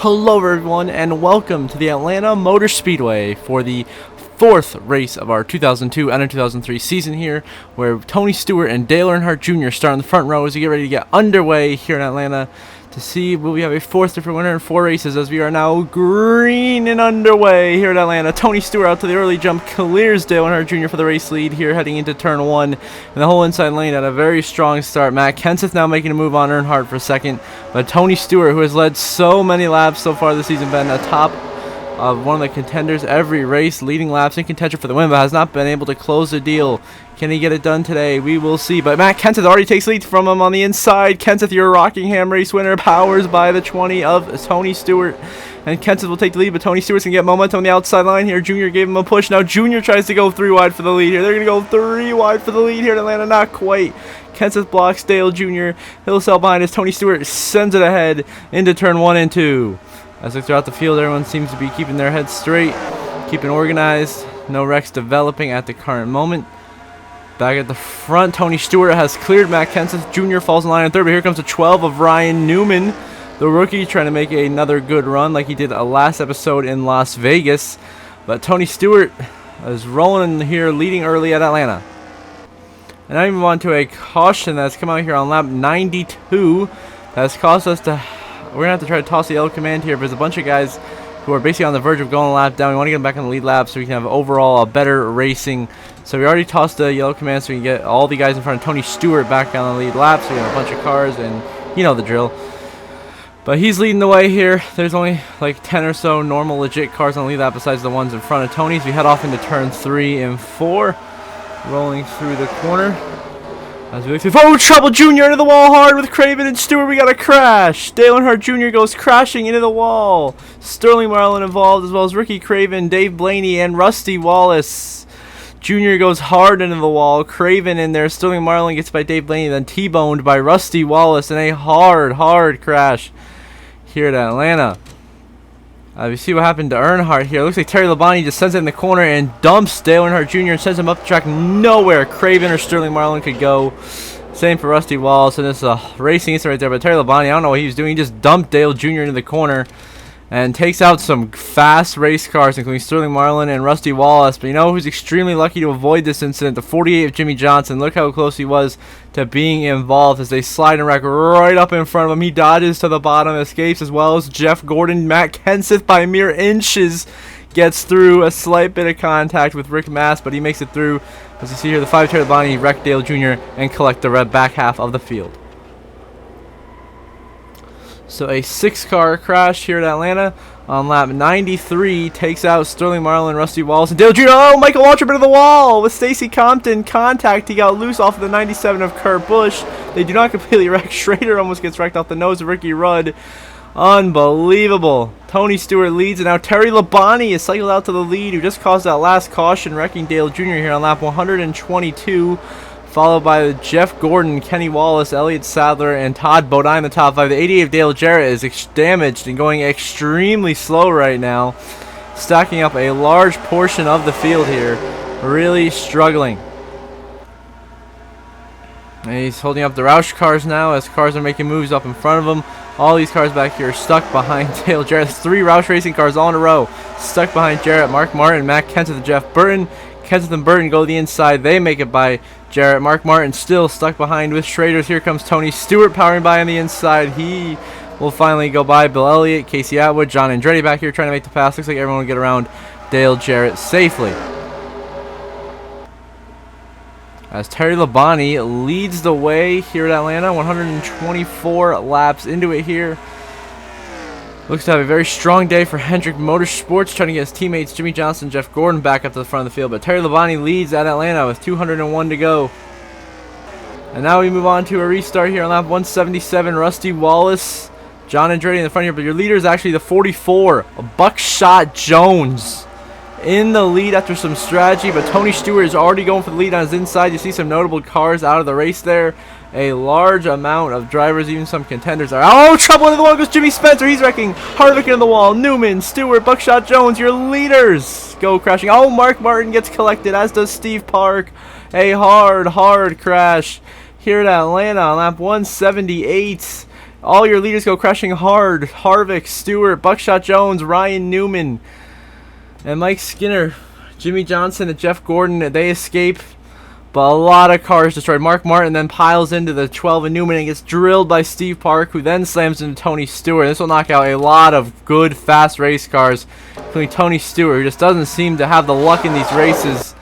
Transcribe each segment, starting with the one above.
Hello everyone and welcome to the Atlanta Motor Speedway for the fourth race of our 2002 NR2003 season here, where Tony Stewart and Dale Earnhardt Jr. start in the front row as we get ready to get underway here in Atlanta to see will we have a fourth different winner in 4 races, as we are now green and underway here at Atlanta. Tony Stewart out to the early jump clears Dale Earnhardt Jr. for the race lead here heading into turn 1, and the whole inside lane at a very strong start. Matt Kenseth now making a move on Earnhardt for second, but Tony Stewart, who has led so many laps so far this season, been atop of one of the contenders every race, leading laps in contention for the win, but has not been able to close the deal. Can he get it done today? We will see. But Matt Kenseth already takes lead from him on the inside. Kenseth, your Rockingham race winner, powers by the 20 of Tony Stewart. And Kenseth will take the lead, but Tony Stewart's going to get momentum on the outside line here. Junior gave him a push. Now Junior tries to go 3 wide for the lead here. They're going to go 3 wide for the lead here in Atlanta. Not quite. Kenseth blocks Dale Jr. He'll sell behind as Tony Stewart sends it ahead into turn 1 and 2. As they throughout the field, everyone seems to be keeping their heads straight, keeping organized. No wrecks developing at the current moment. Back at the front, Tony Stewart has cleared Matt Kenseth. Jr. falls in line in third, but here comes the 12 of Ryan Newman, the rookie, trying to make another good run like he did last episode in Las Vegas. But Tony Stewart is rolling here, leading early at Atlanta. And now we move on to a caution that's come out here on lap 92. That's caused us to... We're going to have to try to toss the yellow command here. There's a bunch of guys who are basically on the verge of going a lap down. We want to get them back on the lead lap so we can have overall a better racing. So we already tossed the yellow command so we can get all the guys in front of Tony Stewart back on the lead lap. So we have a bunch of cars, and you know the drill. But he's leading the way here. There's only like 10 or so normal legit cars on the lead lap besides the ones in front of Tony's. We head off into turn 3 and 4. Rolling through the corner. As we look through, oh, trouble! Junior into the wall hard with Craven and Stewart. We got a crash. Dale Earnhardt Jr. goes crashing into the wall. Sterling Marlin involved, as well as Ricky Craven, Dave Blaney, and Rusty Wallace. Junior goes hard into the wall. Craven in there. Sterling Marlin gets by Dave Blaney, then T-boned by Rusty Wallace in a hard crash here at Atlanta. We see what happened to Earnhardt here. Looks like Terry Labonte just sends it in the corner and dumps Dale Earnhardt Jr. and sends him up the track. Nowhere Craven or Sterling Marlin could go. Same for Rusty Wallace, and this is a racing incident right there. But Terry Labonte, I don't know what he was doing. He just dumped Dale Jr. into the corner and takes out some fast race cars, including Sterling Marlin and Rusty Wallace. But you know who's extremely lucky to avoid this incident? The 48 of Jimmy Johnson. Look how close he was to being involved as they slide and wreck right up in front of him. He dodges to the bottom, escapes, as well as Jeff Gordon. Matt Kenseth, by mere inches, gets through a slight bit of contact with Rick Mast, but he makes it through. As you see here, the 5 Terry Labonte wreck Dale Jr. and collect the red back half of the field. So a 6-car crash here at Atlanta on lap 93 takes out Sterling Marlin, Rusty Wallace, and Dale Jr. Oh, Michael Waltrip into the wall with Stacy Compton contact. He got loose off of the 97 of Kurt Busch. They do not completely wreck. Schrader almost gets wrecked off the nose of Ricky Rudd. Unbelievable. Tony Stewart leads, and now Terry Labonte is cycled out to the lead, who just caused that last caution, wrecking Dale Jr. here on lap 122. Followed by Jeff Gordon, Kenny Wallace, Elliott Sadler, and Todd Bodine in the top 5. The 88 of Dale Jarrett is damaged and going extremely slow right now, stacking up a large portion of the field here. Really struggling. And he's holding up the Roush cars now as cars are making moves up in front of him. All these cars back here are stuck behind Dale Jarrett. There's 3 Roush racing cars all in a row stuck behind Jarrett. Mark Martin, Matt Kenseth, and Jeff Burton. Kenseth and Burton go to the inside. They make it by Jarrett. Mark Martin still stuck behind with Schraders. Here comes Tony Stewart powering by on the inside. He will finally go by Bill Elliott, Casey Atwood, John Andretti back here trying to make the pass. Looks like everyone will get around Dale Jarrett safely. As Terry Labonte leads the way here at Atlanta, 124 laps into it here. Looks to have a very strong day for Hendrick Motorsports, trying to get his teammates Jimmy Johnson and Jeff Gordon back up to the front of the field. But Terry Labonte leads at Atlanta with 201 to go. And now we move on to a restart here on lap 177. Rusty Wallace, John Andretti in the front here. But your leader is actually the 44, Buckshot Jones, in the lead after some strategy. But Tony Stewart is already going for the lead on his inside. You see some notable cars out of the race there. A large amount of drivers, even some contenders are. Oh, trouble into the wall goes Jimmy Spencer. He's wrecking. Harvick into the wall. Newman, Stewart, Buckshot Jones, your leaders go crashing. Oh, Mark Martin gets collected, as does Steve Park. A hard crash here at Atlanta on lap 178. All your leaders go crashing hard. Harvick, Stewart, Buckshot Jones, Ryan Newman, and Mike Skinner. Jimmy Johnson and Jeff Gordon, they escape. But a lot of cars destroyed. Mark Martin then piles into the 12 and Newman and gets drilled by Steve Park, who then slams into Tony Stewart. This will knock out a lot of good, fast race cars, including Tony Stewart, who just doesn't seem to have the luck in these races.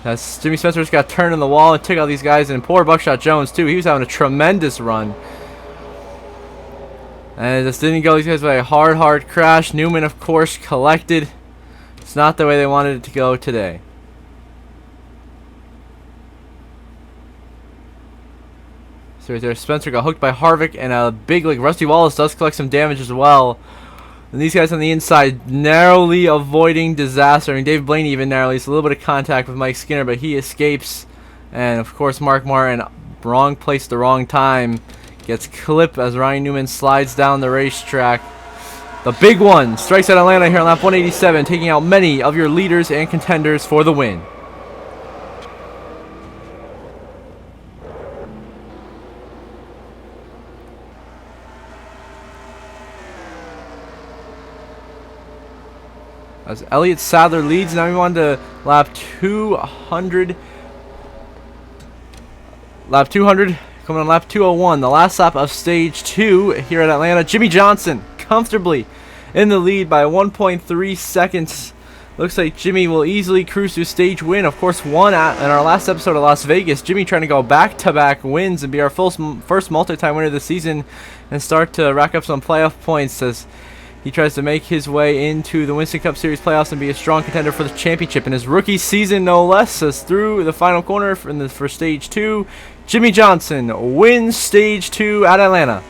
As Jimmy Spencer just got turned in the wall and took out these guys, and poor Buckshot Jones, too. He was having a tremendous run. And it just didn't go these guys by a hard crash. Newman, of course, collected. It's not the way they wanted it to go today. So right there, Spencer got hooked by Harvick, and a big, like, Rusty Wallace does collect some damage as well. And these guys on the inside narrowly avoiding disaster. I mean, Dave Blaney even narrowly. So a little bit of contact with Mike Skinner, but he escapes. And, of course, Mark Martin, wrong place at the wrong time, gets clipped as Ryan Newman slides down the racetrack. The big one strikes at Atlanta here on lap 187, taking out many of your leaders and contenders for the win. As Elliott Sadler leads, now we on to lap 200. Lap 200, coming on lap 201, the last lap of stage 2 here at Atlanta. Jimmy Johnson comfortably in the lead by 1.3 seconds. Looks like Jimmy will easily cruise to stage win. Of course, won in our last episode of Las Vegas. Jimmy trying to go back-to-back wins and be our first multi-time winner of the season and start to rack up some playoff points as he tries to make his way into the Winston Cup Series playoffs and be a strong contender for the championship in his rookie season, no less. As through the final corner for stage 2, Jimmy Johnson wins stage 2 at Atlanta.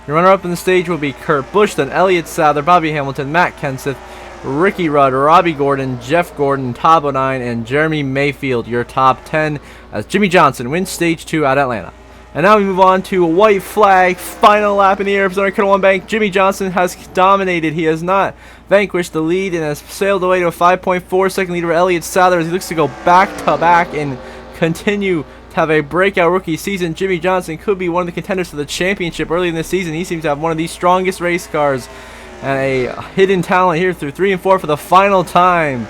Your runner-up in the stage will be Kurt Busch, then Elliott Sadler, Bobby Hamilton, Matt Kenseth, Ricky Rudd, Robbie Gordon, Jeff Gordon, Todd Bodine, and Jeremy Mayfield, your top 10, as Jimmy Johnson wins stage 2 at Atlanta. And now we move on to a white flag, final lap in the air for Colonel One Bank. Jimmy Johnson has dominated. He has not vanquished the lead and has sailed away to a 5.4 second lead over Elliott Sadler as he looks to go back-to-back and continue to have a breakout rookie season. Jimmy Johnson could be one of the contenders for the championship early in this season. He seems to have one of the strongest race cars and a hidden talent here through 3 and 4 for the final time.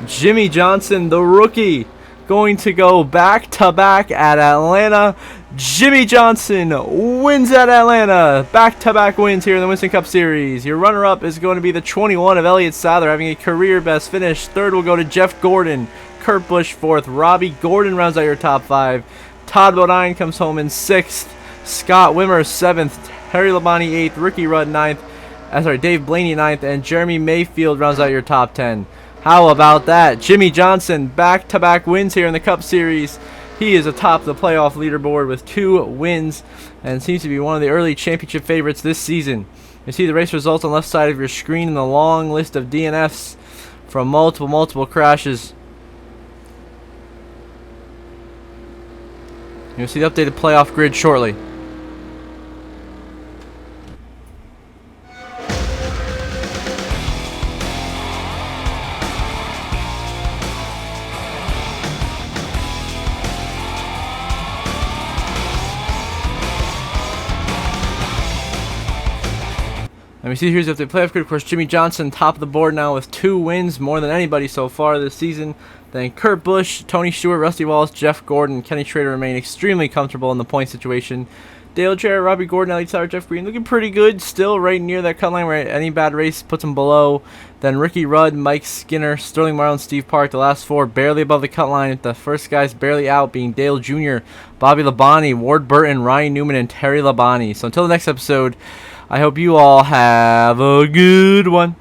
Jimmy Johnson, the rookie, going to go back-to-back at Atlanta. Jimmy Johnson wins at Atlanta. Back-to-back wins here in the Winston Cup Series. Your runner-up is going to be the 21 of Elliott Sadler, having a career-best finish. Third will go to Jeff Gordon. Kurt Busch fourth. Robbie Gordon rounds out your top 5. Todd Bodine comes home in 6th. Scott Wimmer 7th. Terry Labonte 8th. Ricky Rudd 9th. Dave Blaney 9th. And Jeremy Mayfield rounds out your top 10. How about that? Jimmy Johnson, back-to-back wins here in the Cup Series. He is atop the playoff leaderboard with 2 wins and seems to be one of the early championship favorites this season. You see the race results on the left side of your screen and the long list of DNFs from multiple crashes. You'll see the updated playoff grid shortly. And we see here's the playoff grid. Of course, Jimmy Johnson top of the board now with 2 wins, more than anybody so far this season. Then Kurt Busch, Tony Stewart, Rusty Wallace, Jeff Gordon, Kenny Schrader remain extremely comfortable in the point situation. Dale Jarrett, Robbie Gordon, Elliott Sadler, Jeff Green looking pretty good, still right near that cut line where any bad race puts them below. Then Ricky Rudd, Mike Skinner, Sterling Marlin, Steve Park, the last 4 barely above the cut line. The first guys barely out being Dale Jr., Bobby Labonte, Ward Burton, Ryan Newman, and Terry Labonte. So until the next episode, I hope you all have a good one.